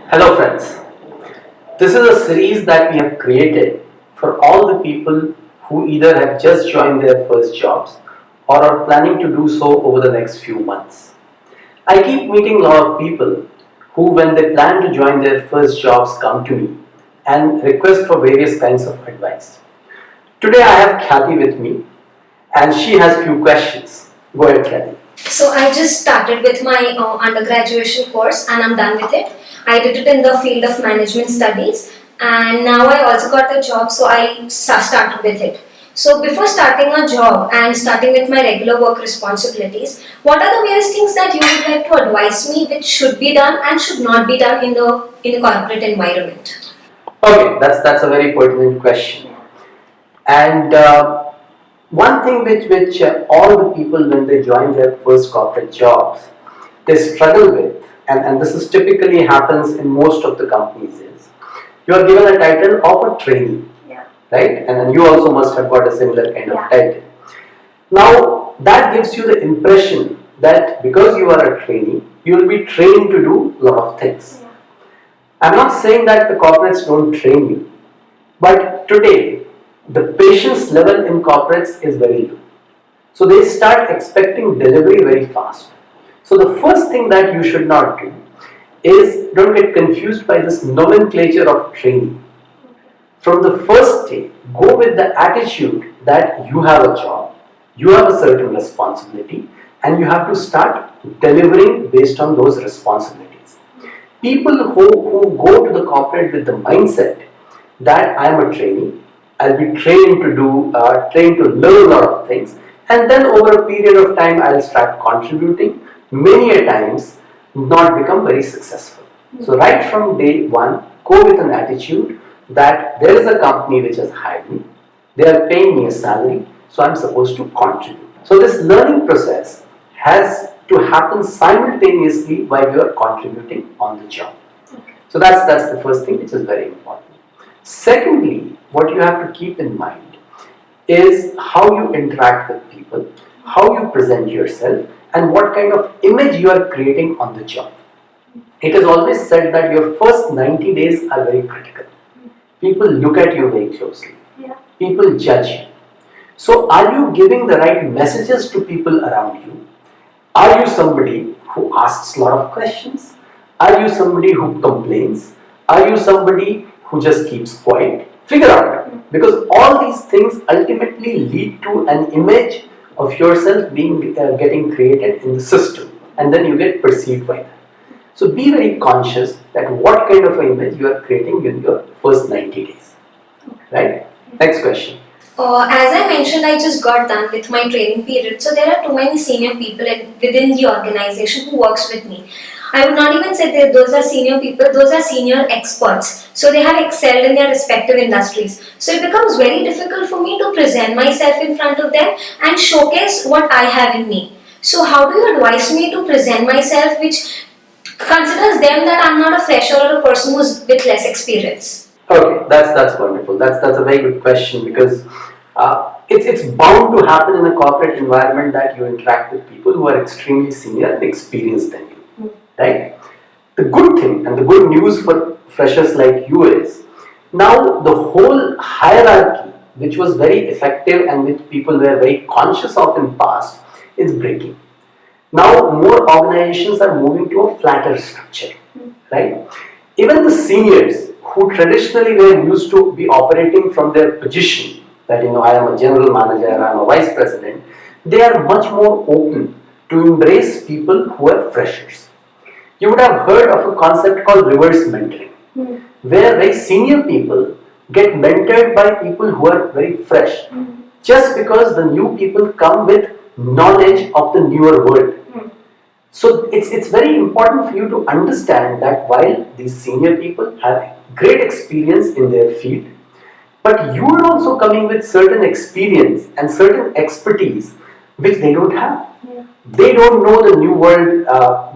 Hello friends, this is a series that we have created for all the people who either have just joined their first jobs or are planning to do so over the next few months. I keep meeting a lot of people who, when they plan to join their first jobs, come to me and request for various kinds of advice. Today I have Kathy with me and she has few questions. Go ahead, Kathy. So I just started with my undergraduate course and I'm done with it. I did it in the field of management studies and now I also got a job, so I started with it. So before starting a job and starting with my regular work responsibilities, what are the various things that you would like to advise me which should be done and should not be done in the corporate environment? Okay, that's a very pertinent question. And one thing which all the people when they join their first corporate jobs, they struggle with, and this is typically happens in most of the companies is, you are given a title of a trainee, right? And then you also must have got a similar kind of title. Now that gives you the impression that because you are a trainee, you will be trained to do a lot of things. I'm not saying that the corporates don't train you, but today the patience level in corporates is very low. So they start expecting delivery very fast. So the first thing that you should not do is don't get confused by this nomenclature of training. From the first day, go with the attitude that you have a job, you have a certain responsibility, and you have to start delivering based on those responsibilities. People who go to the corporate with the mindset that I am a trainee, I'll be trained to learn a lot of things, and then over a period of time I'll start contributing. Many a times, not become very successful. So right from day one, go with an attitude that there is a company which has hired me, they are paying me a salary, so I'm supposed to contribute. So this learning process has to happen simultaneously while you are contributing on the job. So that's the first thing which is very important. Secondly, what you have to keep in mind is how you interact with people, how you present yourself, and what kind of image you are creating on the job. It is always said that your first 90 days are very critical. People look at you very closely. People judge you. So are you giving the right messages to people around you? Are you somebody who asks a lot of questions? Are you somebody who complains? Are you somebody who just keeps quiet? Figure out, because all these things ultimately lead to an image of yourself being getting created in the system, and then you get perceived by that. So be very conscious that what kind of an image you are creating in your first 90 days. Right? Next question. As I mentioned, I just got done with my training period, so there are too many senior people within the organization who works with me. I would not even say that those are senior people; those are senior experts. So they have excelled in their respective industries. So it becomes very difficult for me to present myself in front of them and showcase what I have in me. So how do you advise me to present myself, which considers them that I'm not a fresher or a person who's with less experience? Okay, that's wonderful. That's a very good question, because it's bound to happen in a corporate environment that you interact with people who are extremely senior and experienced than you, right? The good thing and the good news for freshers like you is now the whole hierarchy, which was very effective and which people were very conscious of in past, is breaking. Now more organizations are moving to a flatter structure, right? Even the seniors who traditionally were used to be operating from their position, that I am a general manager, I am a vice president, they are much more open to embrace people who are freshers. You would have heard of a concept called reverse mentoring, where very senior people get mentored by people who are very fresh, just because the new people come with knowledge of the newer world. So it's very important for you to understand that while these senior people have great experience in their field, but you are also coming with certain experience and certain expertise which they don't have. They don't know the new world,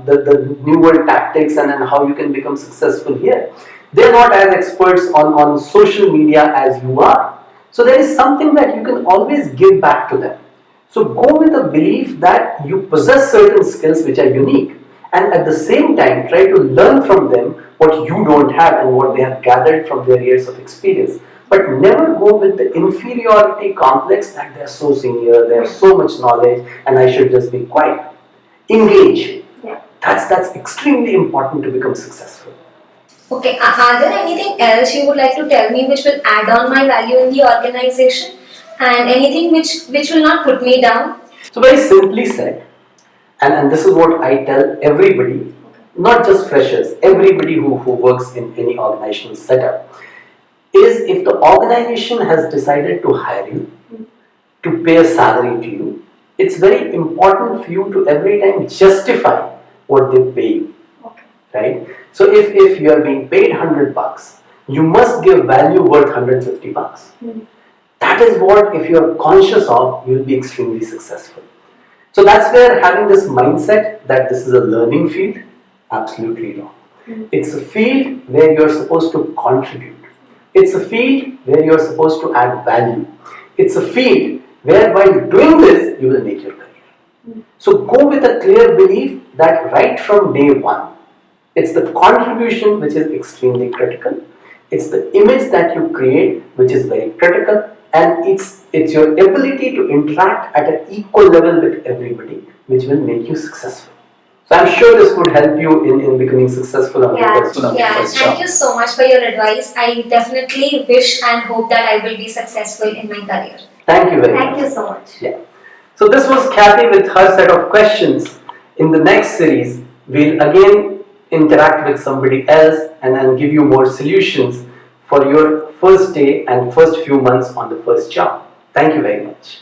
the new world tactics, and then how you can become successful here. They're not as experts on social media as you are. So there is something that you can always give back to them. So go with the belief that you possess certain skills which are unique, and at the same time try to learn from them what you don't have and what they have gathered from their years of experience. But never go with the inferiority complex that they are so senior, they have so much knowledge, and I should just be quiet. Engage. Yeah. That's extremely important to become successful. Okay, are there anything else you would like to tell me which will add on my value in the organization, and anything which will not put me down? So very simply said, and this is what I tell everybody, not just freshers, everybody who works in any organizational setup, is if the organization has decided to hire you, to pay a salary to you, it's very important for you to every time justify what they pay you. Okay. Right? So if you are being paid $100, you must give value worth $150. That is what, if you are conscious of, you will be extremely successful. So that's where having this mindset that this is a learning field, absolutely wrong. It's a field where you're supposed to contribute. It's a field where you're supposed to add value. It's a field where by doing this, you will make your career. So go with a clear belief that right from day one, it's the contribution which is extremely critical. It's the image that you create which is very critical, and it's your ability to interact at an equal level with everybody which will make you successful. So I'm sure this would help you in becoming successful on your first job. Thank you so much for your advice. I definitely wish and hope that I will be successful in my career. Thank you very much. Thank you so much. Yeah. So this was Kathy with her set of questions. In the next series, we'll again interact with somebody else and give you more solutions for your first day and first few months on the first job. Thank you very much.